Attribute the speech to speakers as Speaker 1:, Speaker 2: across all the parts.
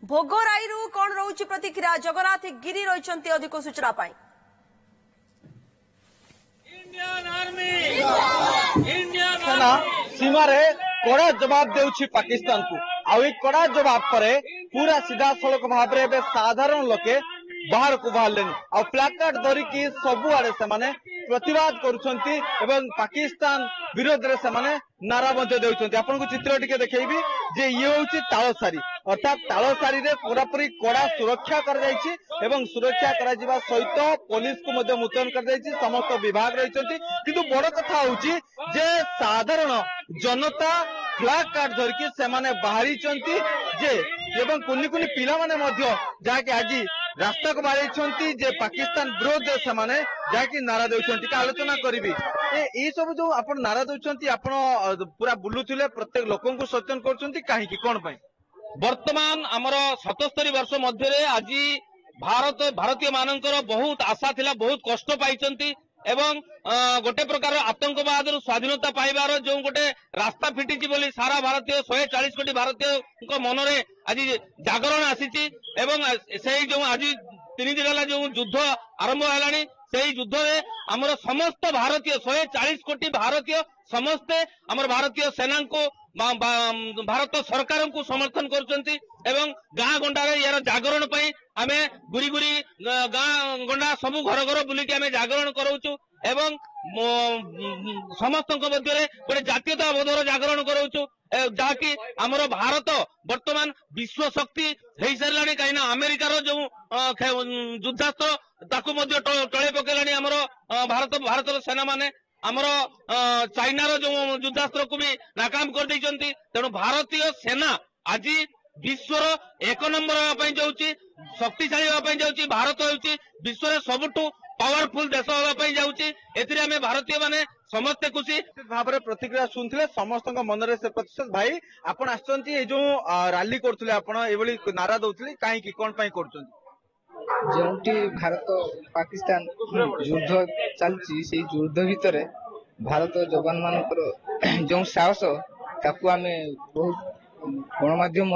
Speaker 1: भोगराई कौन रोच प्रतिक्रिया जगन्नाथ गिरी रही अधिक सूचना पाई
Speaker 2: सेना सीमारे कड़ा जवाब देउछि पाकिस्तान को आउ कड़ा जवाब पर पूरा सीधा सड़क भाव में साधारण लोके बाहर को बाहर आ प्लाकार्ड धरिकी सबुआड़े से प्रतिवाद करुछंती एवं पाकिस्तान विरोध में से नारा देउछंती। आपन चित्र टिके देखैबी जे ये होछि तालसारी अर्थात तालसारी रे पूरापूरी कड़ा सुरक्षा कर जायछि एवं सुरक्षा करा जिबा सहित पुलिस को मध्य मुतयन कर जायछि समस्त विभाग रहिछंती। किंतु बड़ कथा होछि जे साधारण जनता फ्लैग कार्ड धरिकी से बाहरी जे एवं कुनि कुनि पिला माने मध्य जाके आज रास्ता को बाहरी जे पाकिस्तान विरोध से जाके नारा देउछंती। आलोचना करिबी ए सब जो आपण नारा देउछंती आपण पूरा बुलुथिले प्रत्येक लोकन को सचेतन करछंती काहे की कोन पई
Speaker 3: वर्तमान आमर 77 वर्ष मध्य आज भारतीय मानकर बहुत आशा थिला बहुत कष्ट पाइचंती एवं गोटे प्रकार आतंकवाद स्वाधीनता पाइबार जो गोटे रास्ता फिटी बोली सारा भारतीय 140 कोटी भारतीय मनरे आज जागरण आसी एवं से जो आज 3 दिन है जो युद्ध आरंभ है से युद्ध में आमर समस्त भारतीय 140 कोटी भारतीय समस्ते आमर भारतीय सेना को भारत सरकार को समर्थन करछंती एवं गाँ गंडारे यार जागरण पई आमे गुरी गुरी गाँ गंडा सबु घर घर बुलिकी आमे जागरण कराउछु एवं समस्त मध्य गोटे जातीयता बोधर जागरण कराउछु जहाँकि आमर भारत वर्तमान विश्व शक्ति हो सारे कहीं अमेरिकार जो युद्धास्त्र ताकू टळे पकेलानी आमर भारत सेना माने आमर चाइनार जो युद्धास्त्र को भी नाकाम कर देइचंती। तेणु भारतीय सेना आज विश्वर 1 नंबर जाऊँगी शक्तिशाली होगा जाऊँगी भारत होउची विश्वर सबुठु पावरफुल देश होगा जाऊँगी एथिरे भारतीय माने समस्ते खुशी
Speaker 2: भाव में प्रतिक्रिया शुणुले समस्त मन से प्रतिशत भाई आपण आसचंती जो रैली करथुले आपण एभली नारा दउथले काहे की कोन पई करचंती
Speaker 4: जोटी भारत पाकिस्तान युद्ध चलती से युद्ध भितर भारत जवान मान जो साहस ताकू आमे बहुत गणमाध्यम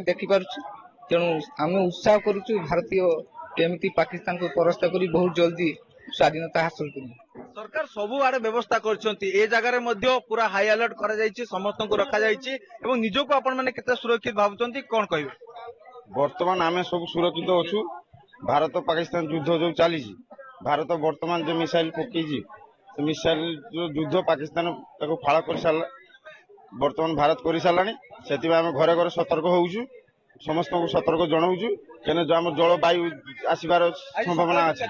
Speaker 4: देखि पारुछु। तेणु आमे उत्साह करूछु भारतीय केमिति पाकिस्तान को परास्त करी बहुत जल्दी स्वाधीनता हासिल करू।
Speaker 2: सरकार सबु आड़े व्यवस्था करछंती ए जगह रे मध्य पूरा हाई अलर्ट करा जायछि समस्त को रखा जायछि एवं निजको आपण माने केते सुरक्षित भाबुचंती कोन कहबे
Speaker 5: वर्तमान आमे सब सुरक्षित अछु। भारत पाकिस्तान युद्ध जो चली भारत वर्तमान जो मिसाइल पकईजी से मिसाइल जो युद्ध पाकिस्तान फाड़ कर सारा वर्तमान भारत कर सारा से घरे घरे सतर्क होउछु समस्त को सतर्क जनाऊछु केने जो आम जलवायु आसबार संभावना अच्छे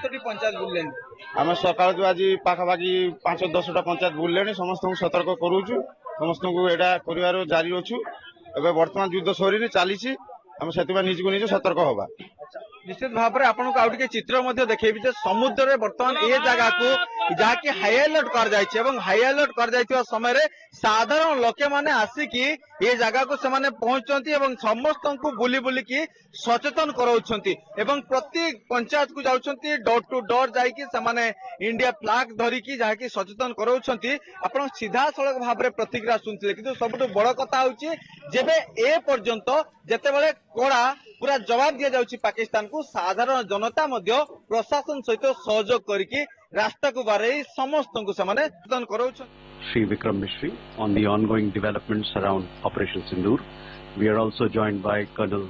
Speaker 5: आम सकाल जो आज पाखापाखि 5-10टा पंचायत बुलले समस्त को सतर्क करूछु समस्त को एटा करिवार जारी अच्छु एबे वर्तमान युद्ध सरी चली आम से निजको निज सतर्क होगा।
Speaker 2: निश्चित भाव में आपको आउ टिके चित्र देखेबी जे समुद्र में वर्तमान ए जगह को जहाँकि हाई अलर्ट कर जायछि एवं हाई अलर्ट कर जायतिबा समय रे साधारण लोके माने आसिकी ए जगह को से माने पहुंचंती एवं समस्त को बुली बुली की सचेतन कराउछंती एवं प्रति पंचायत को जाउछंती डोर टू डोर जाइकी से माने इंडिया फ्लैग धरिकी जहाँकि सचेतन कराउछंती। आपण सीधा सड़क भाव में प्रतिक्रिया सुनथिले किंतु सबुठु बड़ कथा होछि जेबे ए पर्यंत जेतेबेले कोड़ा पूरा जवाब दिया जाउछि पाकिस्तान को साधारण जनता मध्य प्रशासन सहित सहयोग करके रास्ता को बारे समस्त को समान
Speaker 6: Sri Vikram Mishri on the ongoing developments around Operation Sindoor. We are also joined by Colonel